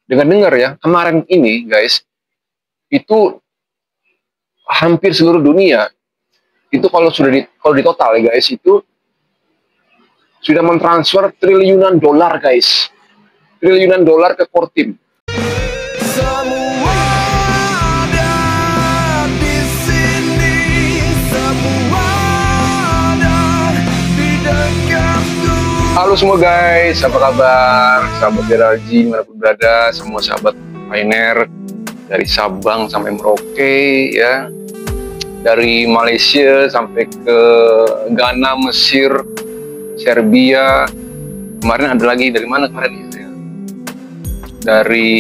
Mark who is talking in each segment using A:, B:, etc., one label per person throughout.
A: dengar ya, kemarin ini guys, itu hampir seluruh dunia itu kalau di total ya guys, itu sudah mentransfer triliunan dolar guys, triliunan dolar ke core team. Halo semua guys, apa kabar? Sahabat Geralji, manapun berada, semua sahabat Pioneer dari Sabang sampai Merauke ya, dari Malaysia sampai ke Ghana, Mesir, Serbia. Kemarin ada lagi dari mana kemarin ya? Dari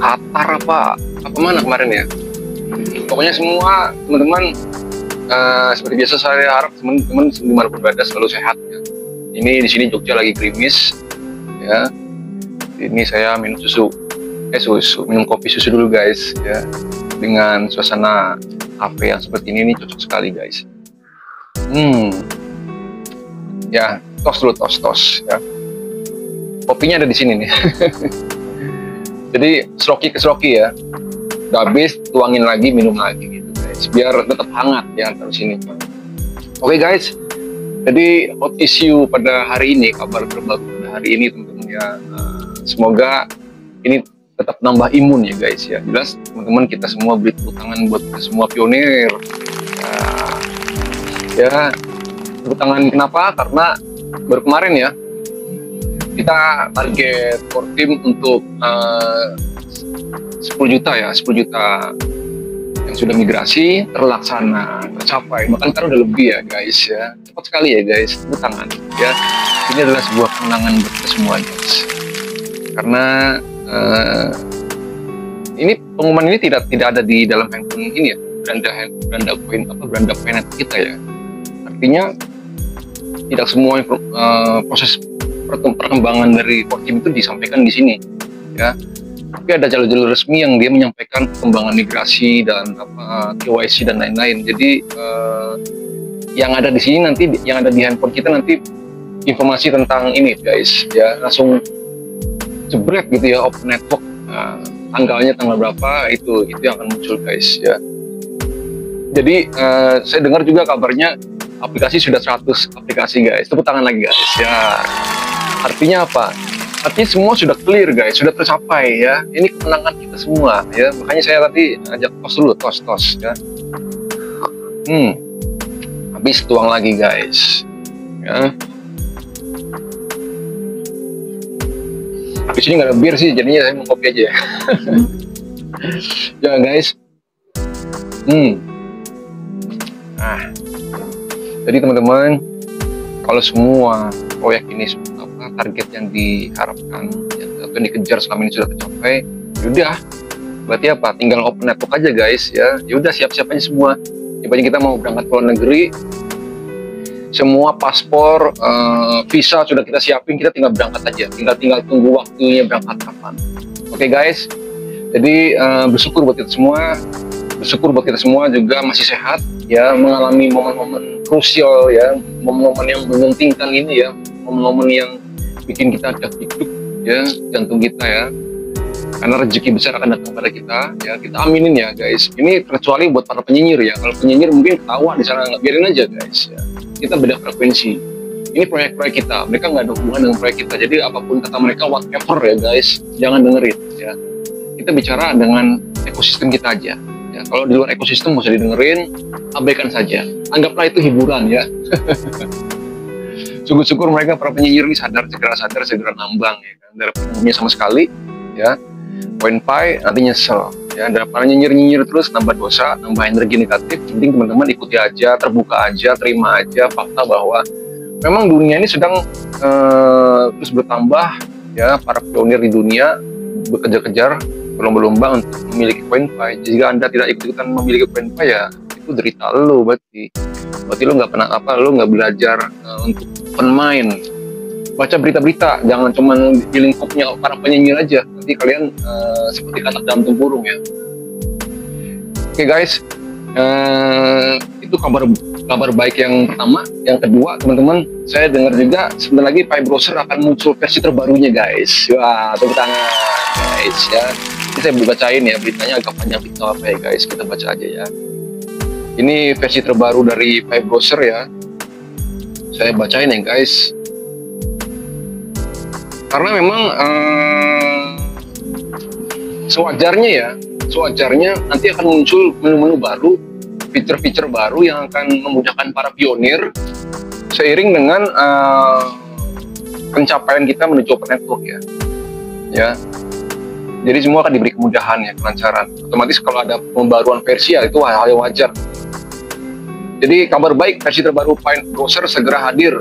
A: Qatar apa mana kemarin ya? Pokoknya semua teman-teman. Seperti biasa saya harap teman-teman dimanapun berada selalu sehat ya. Ini di sini Jogja lagi gerimis ya. Ini saya minum minum kopi susu dulu guys ya. Dengan suasana kafe yang seperti ini cocok sekali guys. Ya, tos dulu tos ya. Kopinya ada di sini nih. Jadi sloki ke sloki ya. Udah habis tuangin lagi, minum lagi gitu. Biar tetap hangat ya terus sini. Oke guys, jadi hot issue pada hari ini, kabar terbaru pada hari ini teman-teman ya, semoga ini tetap nambah imun ya guys ya. Jelas teman-teman kita semua beri tepuk tangan buat kita semua pionir ya, tepuk tangan kenapa? Karena baru kemarin ya kita target core team untuk 10 juta ya, 10 juta yang sudah migrasi terlaksana, tercapai, bahkan kan udah lebih ya guys ya, cepat sekali ya guys, tepuk tangan ya. Ini adalah sebuah kemenangan buat kita semua guys, karena ini pengumuman ini tidak ada di dalam handphone ini ya, beranda paynet kita ya. Artinya tidak semua proses perkembangan dari core team itu disampaikan di sini ya. Tapi ada jalur-jalur resmi yang dia menyampaikan perkembangan migrasi dan KYC dan lain-lain. Jadi yang ada di sini nanti, yang ada di handphone kita nanti informasi tentang ini guys ya, langsung jebret gitu ya, open network, tanggalnya tanggal berapa itu yang akan muncul guys ya. Jadi saya dengar juga kabarnya aplikasi sudah 100 aplikasi guys, tepuk tangan lagi guys ya. Artinya apa? Artinya semua sudah clear guys, sudah tercapai ya. Ini kemenangan kita semua ya. Makanya saya tadi ajak tos dulu, tos ya. Habis tuang lagi guys ya. Di sini nggak ada bir sih, jadinya saya mau kopi aja ya. Ya guys. Jadi teman-teman, kalau semua proyek ini target yang diharapkan atau yang dikejar selama ini sudah tercapai, yaudah berarti apa, tinggal open network aja guys ya. Yaudah siap-siap aja semua. Ibaratnya kita mau berangkat ke luar negeri, semua paspor, visa sudah kita siapin, kita tinggal berangkat aja, tinggal tunggu waktunya berangkat kapan. Oke guys, jadi bersyukur buat kita semua juga masih sehat ya, mengalami momen-momen krusial ya, momen-momen yang mengentingkan ini ya, momen-momen yang bikin kita deg-deg ya, jantung kita ya, karena rezeki besar akan datang pada kita ya. Kita aminin ya guys. Ini kecuali buat para penyinyir ya, kalau penyinyir mungkin ketawa di sana, nggak, biarin aja guys ya. Kita beda frekuensi. Ini proyek-proyek kita, mereka nggak ada hubungan dengan proyek kita. Jadi apapun kata mereka, whatever ya guys, jangan dengerin ya. Kita bicara dengan ekosistem kita aja ya. Kalau di luar ekosistem nggak usah didengerin, abaikan saja, anggaplah itu hiburan ya. Syukur-syukur mereka para penyinyir ini segera nambang ya kan, daripada umumnya sama sekali ya. Poin pai nanti nyesel ya, daripada nyinyir terus nambah dosa, nambah energi negatif. Penting teman-teman ikuti aja, terbuka aja, terima aja fakta bahwa memang dunia ini sedang terus bertambah ya. Para pionir di dunia bekerja-kejar, berlomba-lomba untuk memiliki poin pai. Jika Anda tidak ikut-ikutan memiliki poin pai ya, itu derita lo berarti lo nggak pernah lo nggak belajar untuk main. Baca berita-berita, jangan cuma di lingkupnya para penyinyir aja, nanti kalian seperti katak dalam tempurung ya. Oke guys, itu kabar kabar baik yang pertama. Yang kedua, teman-teman, saya dengar juga sebentar lagi Pi Browser akan muncul versi terbarunya, guys. Wah, tepuk tangan, guys ya. Ini saya bacain ya, beritanya agak panjang dikit apa ya, guys. Kita baca aja ya. Ini versi terbaru dari Pi Browser ya. Saya bacain ya, guys. Karena memang sewajarnya nanti akan muncul menu-menu baru, fitur-fitur baru yang akan memudahkan para pionir seiring dengan pencapaian kita menuju open network ya. Jadi semua akan diberi kemudahan ya, kelancaran. Otomatis kalau ada pembaruan versi ya itu hal yang wajar. Jadi kabar baik, versi terbaru Pi Browser segera hadir.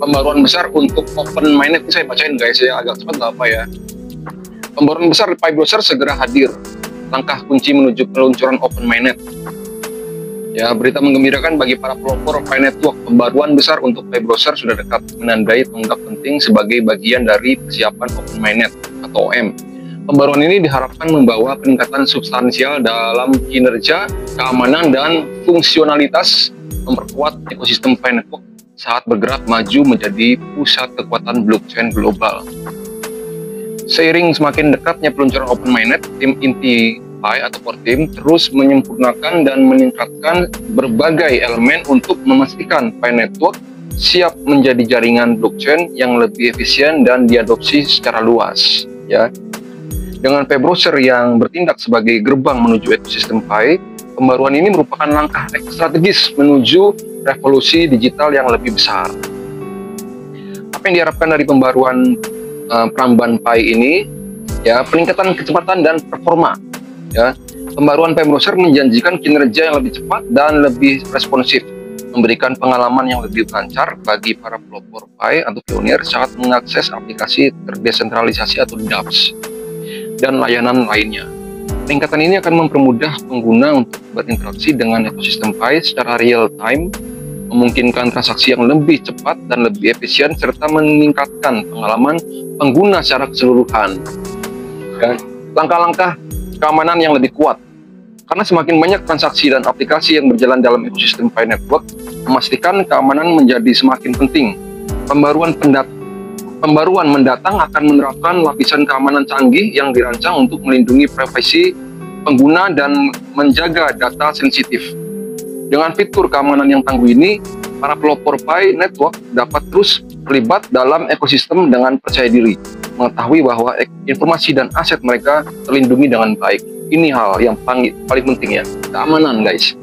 A: Pembaruan besar untuk Open Mainnet, ini saya bacain guys ya, agak cepat nggak apa ya. Pembaruan besar Pi Browser segera hadir. Langkah kunci menuju peluncuran Open Mainnet. Ya, berita menggembirakan bagi para pelopor Pi Network. Pembaruan besar untuk Pi Browser sudah dekat, menandai tonggak penting sebagai bagian dari persiapan Open Mainnet atau OM. Pembaruan ini diharapkan membawa peningkatan substansial dalam kinerja, keamanan, dan fungsionalitas, memperkuat ekosistem Pi Network saat bergerak maju menjadi pusat kekuatan blockchain global. Seiring semakin dekatnya peluncuran Open Mainnet, tim inti Pi atau core team terus menyempurnakan dan meningkatkan berbagai elemen untuk memastikan Pi Network siap menjadi jaringan blockchain yang lebih efisien dan diadopsi secara luas ya. Dengan Pi Browser yang bertindak sebagai gerbang menuju ekosistem Pi, pembaruan ini merupakan langkah strategis menuju revolusi digital yang lebih besar. Apa yang diharapkan dari pembaruan Pramban Pi ini ya, peningkatan kecepatan dan performa. Ya, pembaruan Pi Browser menjanjikan kinerja yang lebih cepat dan lebih responsif, memberikan pengalaman yang lebih lancar bagi para pelopor Pi atau pionir saat mengakses aplikasi terdesentralisasi atau dApps dan layanan lainnya. Peningkatan ini akan mempermudah pengguna untuk berinteraksi dengan ekosistem Pi secara real time, memungkinkan transaksi yang lebih cepat dan lebih efisien, serta meningkatkan pengalaman pengguna secara keseluruhan. Dan langkah-langkah keamanan yang lebih kuat. Karena semakin banyak transaksi dan aplikasi yang berjalan dalam ekosistem Pi Network, memastikan keamanan menjadi semakin penting. Pembaruan mendatang akan menerapkan lapisan keamanan canggih yang dirancang untuk melindungi privasi pengguna dan menjaga data sensitif. Dengan fitur keamanan yang tangguh ini, para pelopor Pi Network dapat terus terlibat dalam ekosistem dengan percaya diri, mengetahui bahwa informasi dan aset mereka terlindungi dengan baik. Ini hal yang paling penting ya, keamanan guys.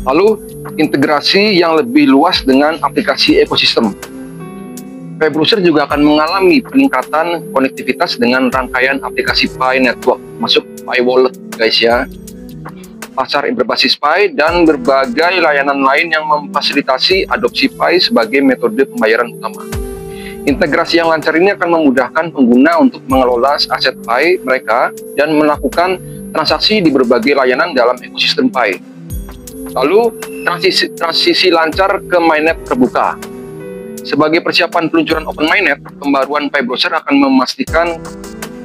A: Lalu, integrasi yang lebih luas dengan aplikasi ekosistem. Pi Browser juga akan mengalami peningkatan konektivitas dengan rangkaian aplikasi Pi Network, masuk Pi Wallet guys ya, pasar berbasis Pi, dan berbagai layanan lain yang memfasilitasi adopsi Pi sebagai metode pembayaran utama. Integrasi yang lancar ini akan memudahkan pengguna untuk mengelola aset Pi mereka dan melakukan transaksi di berbagai layanan dalam ekosistem Pi. Lalu, transisi lancar ke mainnet terbuka. Sebagai persiapan peluncuran Open Mainnet, pembaruan Pi Browser akan memastikan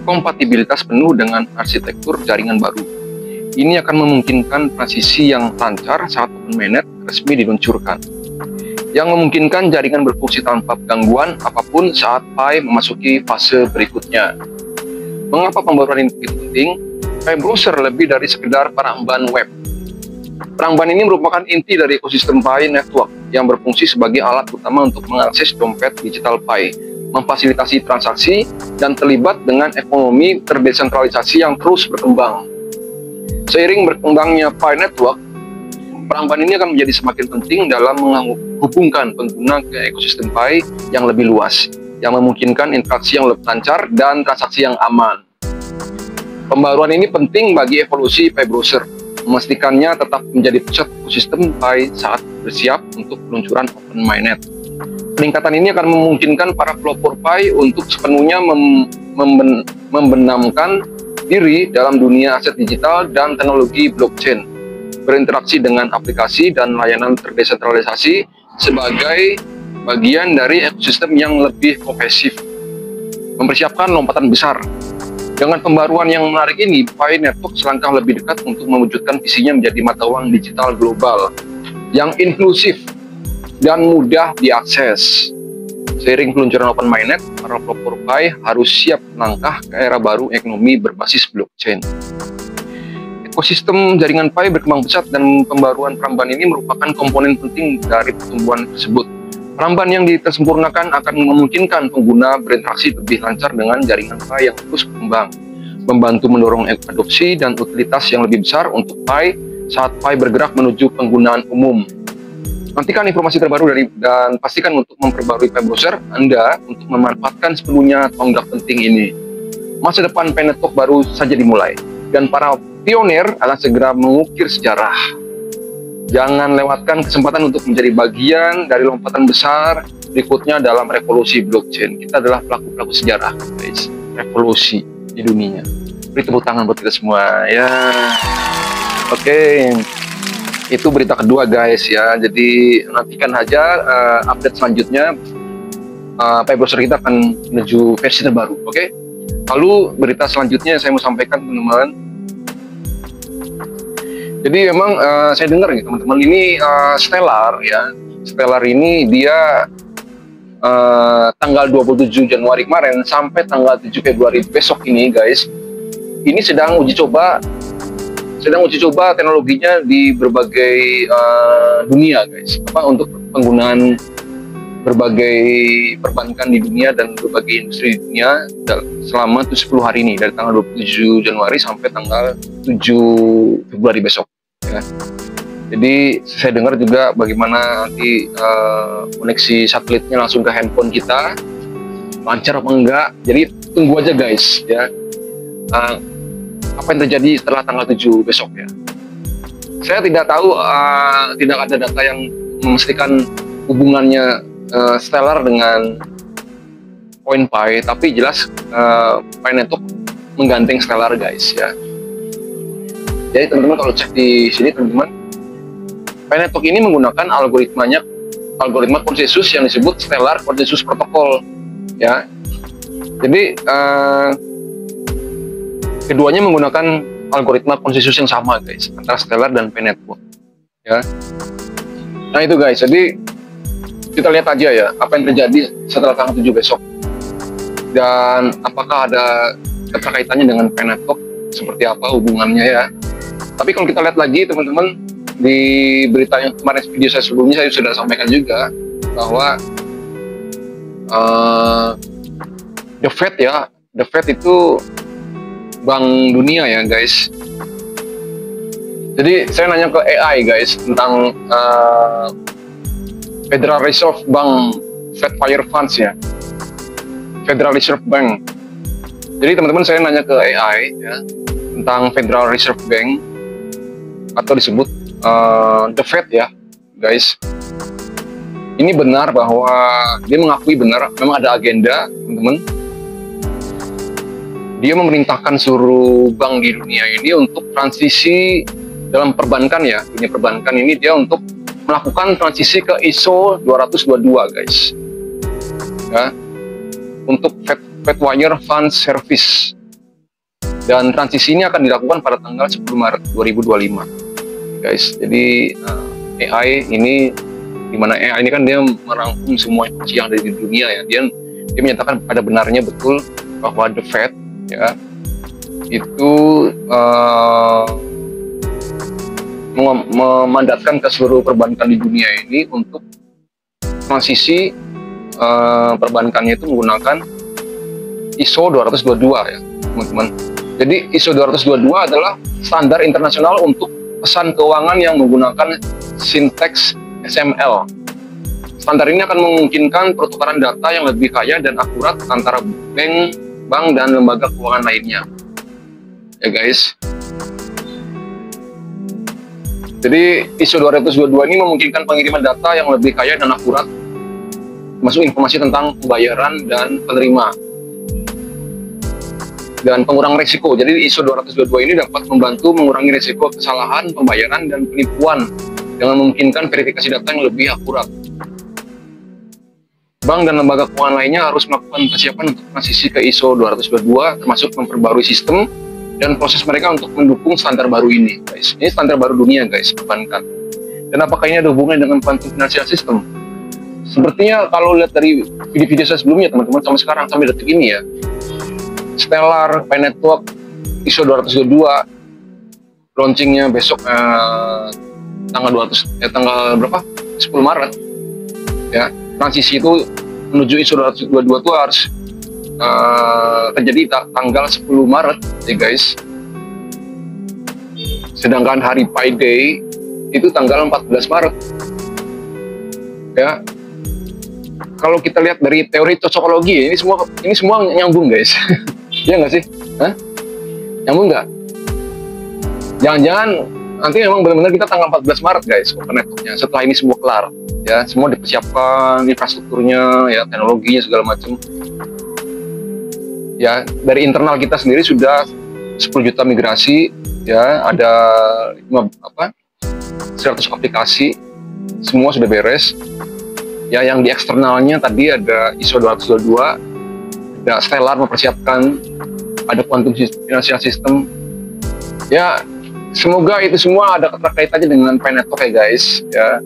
A: kompatibilitas penuh dengan arsitektur jaringan baru. Ini akan memungkinkan transisi yang lancar saat Open Mainnet resmi diluncurkan, yang memungkinkan jaringan berfungsi tanpa gangguan apapun saat Pi memasuki fase berikutnya. Mengapa pembaruan ini begitu penting? Pi Browser lebih dari sekedar peramban web. Peramban ini merupakan inti dari ekosistem Pi Network yang berfungsi sebagai alat utama untuk mengakses dompet digital Pi, memfasilitasi transaksi, dan terlibat dengan ekonomi terdesentralisasi yang terus berkembang. Seiring berkembangnya Pi Network, peramban ini akan menjadi semakin penting dalam menghubungkan pengguna ke ekosistem Pi yang lebih luas, yang memungkinkan interaksi yang lebih lancar dan transaksi yang aman. Pembaruan ini penting bagi evolusi Pi Browser, memastikannya tetap menjadi pusat ekosistem Pi saat bersiap untuk peluncuran Open Mainnet. Peningkatan ini akan memungkinkan para pelopor Pi untuk sepenuhnya membenamkan diri dalam dunia aset digital dan teknologi blockchain, berinteraksi dengan aplikasi dan layanan terdesentralisasi sebagai bagian dari ekosistem yang lebih kohesif, mempersiapkan lompatan besar. Dengan pembaruan yang menarik ini, Pi Network selangkah lebih dekat untuk mewujudkan visinya menjadi mata uang digital global yang inklusif dan mudah diakses. Seiring peluncuran Open Mainnet, para pelopor Pi harus siap melangkah ke era baru ekonomi berbasis blockchain. Ekosistem jaringan Pi berkembang pesat dan pembaruan perambahan ini merupakan komponen penting dari pertumbuhan tersebut. Perambahan yang disempurnakan akan memungkinkan pengguna berinteraksi lebih lancar dengan jaringan Pi yang terus berkembang, membantu mendorong adopsi dan utilitas yang lebih besar untuk Pi saat Pi bergerak menuju penggunaan umum. Nantikan informasi terbaru dan pastikan untuk memperbarui Pi browser Anda untuk memanfaatkan sepenuhnya tonggak penting ini. Masa depan Pi Network baru saja dimulai, dan para pionir akan segera mengukir sejarah. Jangan lewatkan kesempatan untuk menjadi bagian dari lompatan besar berikutnya dalam revolusi blockchain. Kita adalah pelaku-pelaku sejarah, guys. Revolusi di dunia. Beri tepuk tangan buat kita semua, ya. Oke. Itu berita kedua, guys, ya. Jadi nantikan aja update selanjutnya. Pi browser kita akan menuju versi terbaru, oke? Lalu berita selanjutnya yang saya mau sampaikan, teman-teman. Jadi memang saya dengar nih teman-teman, ini Stellar ya. Stellar ini dia tanggal 27 Januari kemarin sampai tanggal 7 Februari besok ini, guys. Ini sedang uji coba teknologinya di berbagai dunia, guys. Untuk penggunaan berbagai perbankan di dunia dan berbagai industri di dunia selama 10 hari ini, dari tanggal 27 Januari sampai tanggal 7 Februari besok. Ya. Jadi saya dengar juga bagaimana nanti koneksi satelitnya langsung ke handphone kita, lancar apa enggak. Jadi tunggu aja, guys, ya. Apa yang terjadi setelah tanggal 7 besok, ya. Saya tidak tahu, tidak ada data yang memastikan hubungannya Stellar dengan Pi, tapi jelas Pi Network menggandeng Stellar, guys, ya. Jadi teman-teman kalau cek di sini, teman-teman, Pi Network ini menggunakan algoritma konsensus yang disebut Stellar Consensus Protocol, ya. Jadi keduanya menggunakan algoritma konsensus yang sama, guys, antara Stellar dan Pi Network, ya. Nah itu, guys, jadi kita lihat aja ya apa yang terjadi setelah tanggal 7 besok, dan apakah ada keterkaitannya dengan Pi Network, seperti apa hubungannya, ya. Tapi kalau kita lihat lagi, teman-teman, di berita yang kemarin, video saya sebelumnya, saya sudah sampaikan juga bahwa The Fed, ya, The Fed itu bank dunia, ya, guys. Jadi saya nanya ke AI, guys, tentang Federal Reserve Bank Fed Fire Funds, ya, Federal Reserve Bank. Jadi teman-teman, saya nanya ke AI, ya, tentang Federal Reserve Bank, atau disebut The Fed, ya, guys. Ini benar bahwa dia mengakui benar memang ada agenda, teman-teman. Dia memerintahkan seluruh bank di dunia ini untuk transisi dalam perbankan, ya, dunia perbankan ini, dia untuk melakukan transisi ke ISO 222, guys, ya, untuk Fedwire Fund Service, dan transisi ini akan dilakukan pada tanggal 10 Maret 2025, guys. Jadi AI ini, dimana AI ini kan dia merangkum semua informasi yang ada di dunia, ya. Dia menyatakan pada benarnya betul bahwa The Fed, ya, itu memandatkan ke seluruh perbankan di dunia ini untuk transisi perbankannya itu menggunakan ISO 222, ya, teman-teman. Jadi ISO 222 adalah standar internasional untuk pesan keuangan yang menggunakan sinteks XML. Standar ini akan memungkinkan pertukaran data yang lebih kaya dan akurat antara bank dan lembaga keuangan lainnya, ya, guys. Jadi ISO 222 ini memungkinkan pengiriman data yang lebih kaya dan akurat, termasuk informasi tentang pembayaran dan penerima, dan pengurangan risiko. Jadi ISO 222 ini dapat membantu mengurangi risiko kesalahan pembayaran dan penipuan dengan memungkinkan verifikasi data yang lebih akurat. Bank dan lembaga keuangan lainnya harus melakukan persiapan untuk transisi ke ISO 222, termasuk memperbarui sistem dan proses mereka untuk mendukung standar baru ini, guys. Ini standar baru dunia, guys, perbankan. Dan apakah ini ada hubungannya dengan quantum financial system? Sepertinya kalau lihat dari video-video saya sebelumnya teman-teman, sampai sekarang, sampai detik ini ya, Stellar, Pi Network, ISO 222, launchingnya besok tanggal 200, tanggal berapa? 10 Maret. Ya, transisi itu menuju ISO 222 itu harus terjadi tanggal 10 Maret ya guys. Sedangkan hari Pi Day itu tanggal 14 Maret. Ya. Kalau kita lihat dari teori cocokologi, ini semua nyambung guys. Iya nggak sih? Hah? Nyambung nggak? Jangan-jangan nanti memang benar-benar kita tanggal 14 Maret guys open networknya, setelah ini semua kelar ya, semua dipersiapkan infrastrukturnya ya, teknologinya segala macam ya. Dari internal kita sendiri sudah 10 juta migrasi ya, ada 100 aplikasi, semua sudah beres ya. Yang di eksternalnya tadi ada ISO 222, ada Stellar mempersiapkan, ada quantum financial system ya. Semoga itu semua ada keterkaitannya dengan Pi Network ya guys ya.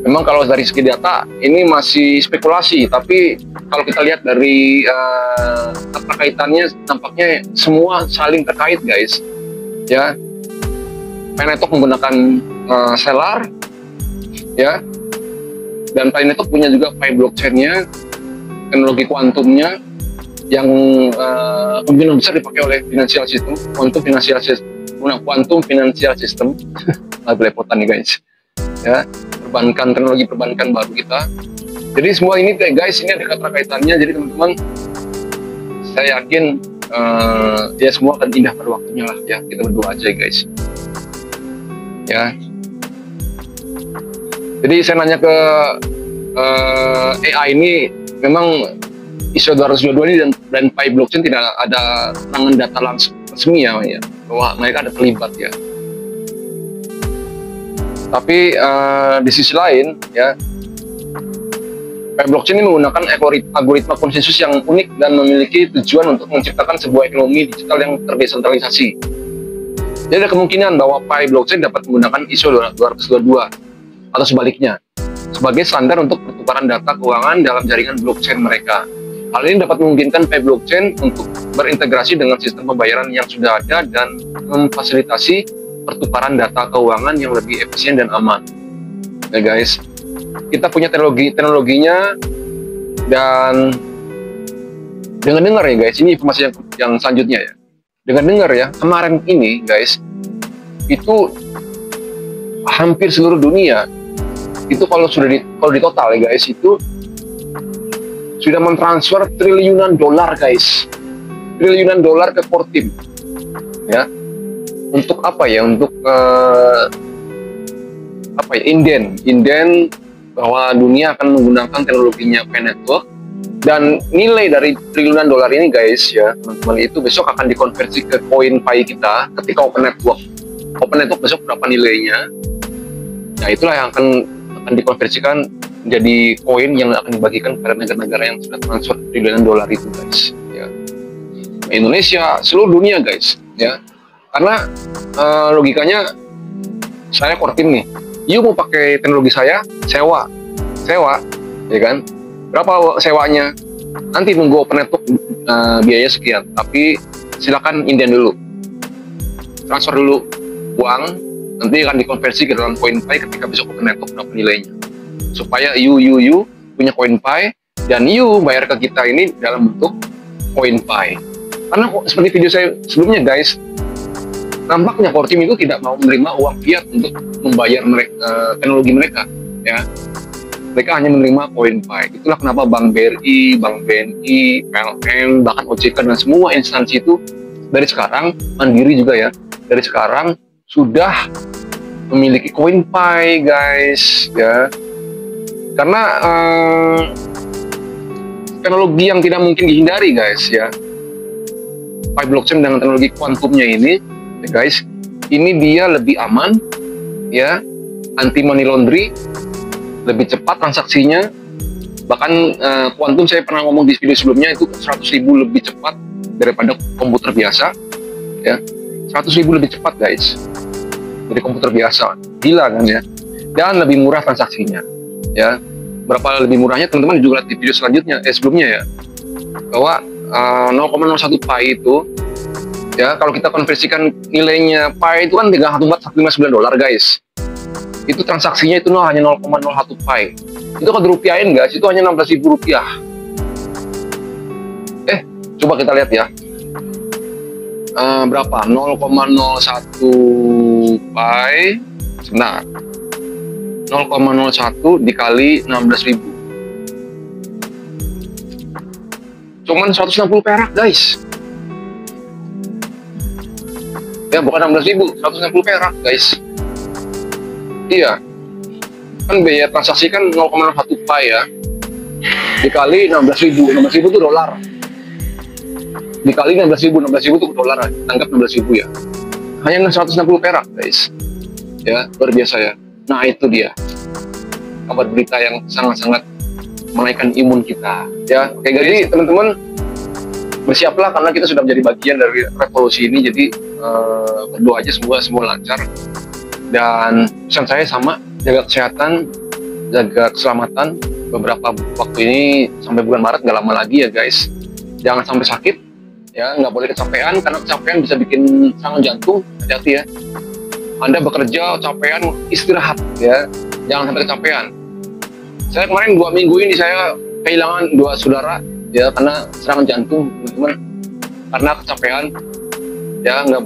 A: Memang kalau dari segi data ini masih spekulasi, tapi kalau kita lihat dari keterkaitannya nampaknya semua saling terkait guys ya. Pi Network menggunakan Stellar ya, dan Pi Network punya juga Pi blockchain-nya, teknologi kuantumnya yang kemungkinan besar dipakai oleh financial system, quantum financial system. Belepotan nih guys ya, perbankan, teknologi perbankan baru kita. Jadi semua ini guys, ini ada keterkaitannya. Jadi teman-teman, saya yakin ya semua akan indah pada waktunya lah ya. Kita berdoa aja guys ya. Jadi saya nanya ke AI ini, memang ISO 222 ini dan Pi blockchain tidak ada tangan data langsung resmi ya, bahwa mereka ada terlibat ya. Tapi di sisi lain ya, Pi blockchain ini menggunakan algoritma konsensus yang unik dan memiliki tujuan untuk menciptakan sebuah ekonomi digital yang terdesentralisasi. Jadi ada kemungkinan bahwa Pi blockchain dapat menggunakan ISO 222 atau sebaliknya sebagai standar untuk pertukaran data keuangan dalam jaringan blockchain mereka. Hal ini dapat memungkinkan Pi blockchain untuk berintegrasi dengan sistem pembayaran yang sudah ada dan memfasilitasi pertukaran data keuangan yang lebih efisien dan aman. Ya guys, kita punya teknologinya, dan dengan dengar ya guys, ini informasi yang selanjutnya ya. Dengan dengar ya, kemarin ini guys, itu hampir seluruh dunia itu kalau di total ya guys, itu sudah mentransfer triliunan dolar guys, triliunan dolar ke core team ya. Untuk apa ya? Untuk inden bahwa dunia akan menggunakan teknologinya Pi Network, dan nilai dari triliunan dolar ini guys ya teman-teman, itu besok akan dikonversi ke koin Pi kita ketika open network besok berapa nilainya. Nah itulah yang akan dikonversikan jadi koin yang akan dibagikan kepada negara-negara yang sudah transfer triliunan dolar itu guys ya. Indonesia, seluruh dunia guys ya. Karena logikanya, saya core team nih, you mau pakai teknologi saya, sewa ya kan, berapa sewanya, nanti nunggu open network biaya sekian, tapi silakan inden dulu, transfer dulu uang, nanti akan dikonversi ke dalam koin Pi ketika besok open network berapa nilainya, supaya you punya koin Pi dan you bayar ke kita ini dalam bentuk koin Pi. Karena seperti video saya sebelumnya guys, nampaknya core team itu tidak mau menerima uang fiat untuk membayar teknologi mereka ya. Mereka hanya menerima koin Pi. Itulah kenapa Bank BRI, Bank BNI, PLN, bahkan OJK dan semua instansi itu dari sekarang, Mandiri juga ya, dari sekarang sudah memiliki koin Pi guys ya. Karena teknologi yang tidak mungkin dihindari guys ya. Pi blockchain dengan teknologi kuantumnya ini ya guys, ini dia lebih aman ya, anti money laundry, lebih cepat transaksinya. Bahkan kuantum saya pernah ngomong di video sebelumnya, itu 100.000 lebih cepat daripada komputer biasa ya. 100.000 lebih cepat guys dari komputer biasa, gila kan ya. dan lebih murah transaksinya. Ya, berapa lebih murahnya teman-teman juga lihat di video selanjutnya, sebelumnya ya, bahwa 0,01 Pi itu, ya kalau kita konversikan nilainya Pi itu kan 3,159 dolar guys. Itu transaksinya itu hanya 0,01 Pi. Itu kalau dirupiahin guys, itu hanya 16.000 rupiah. Coba kita lihat ya. Berapa? 0,01 Pi. Sebentar. 0,01 dikali 16.000. Cuman 160 perak guys. Ya bukan 16.000, 160 perak guys. Iya. Kan biaya transaksi kan 0,01 Pi ya. Dikali 16.000. 16.000 itu dolar. Dikali 16.000 itu dolar, anggap 16.000 ya. Hanya 160 perak guys. Ya, luar biasa ya. Nah, itu dia kabar berita yang sangat-sangat menaikkan imun kita ya. Oke, jadi teman-teman bersiaplah karena kita sudah menjadi bagian dari revolusi ini. Jadi berdoa aja semoga semua lancar. Dan pesan saya sama, jaga kesehatan, jaga keselamatan. Beberapa waktu ini sampai bulan Maret, nggak lama lagi ya guys. Jangan sampai sakit ya, nggak boleh kecapean karena kecapean bisa bikin serangan jantung. Hati-hati ya. Anda bekerja capean, istirahat ya, jangan sampai kecapean. Saya kemarin 2 minggu ini saya kehilangan 2 saudara ya karena serangan jantung teman-teman, karena kecapean ya. Nggak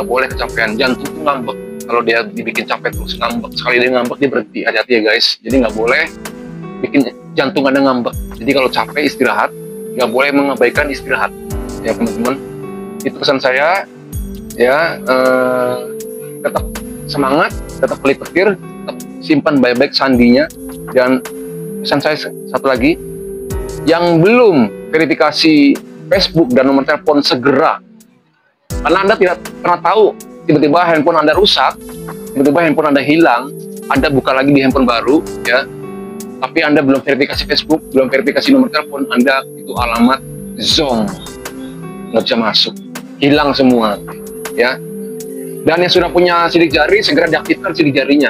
A: boleh kecapean. Jantung itu ngambek kalau dia dibikin capek terus, ngambek. Sekali dia ngambek dia berhenti. Hati-hati ya guys, jadi nggak boleh bikin jantung Anda ngambek. Jadi kalau capek istirahat, nggak boleh mengabaikan istirahat ya teman-teman. Itu pesan saya ya. Tetap semangat, tetap pelit petir, tetap simpan baik-baik sandinya. Dan pesan saya satu lagi, yang belum verifikasi Facebook dan nomor telepon segera, karena Anda tidak pernah tahu, tiba-tiba handphone Anda rusak, tiba-tiba handphone Anda hilang, Anda buka lagi di handphone baru ya, tapi Anda belum verifikasi Facebook, belum verifikasi nomor telepon Anda, itu alamat zonk, nggak bisa masuk, hilang semua ya. Dan yang sudah punya sidik jari segera diaktifkan sidik jarinya,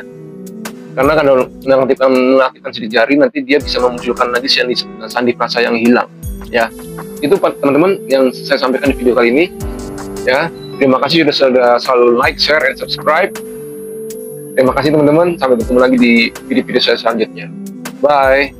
A: karena kalau mengaktifkan sidik jari nanti dia bisa memunculkan lagi sandi frasa yang hilang ya. Itu teman-teman yang saya sampaikan di video kali ini ya. Terima kasih sudah selalu like, share, and subscribe. Terima kasih teman-teman, sampai bertemu lagi di video-video saya selanjutnya. Bye.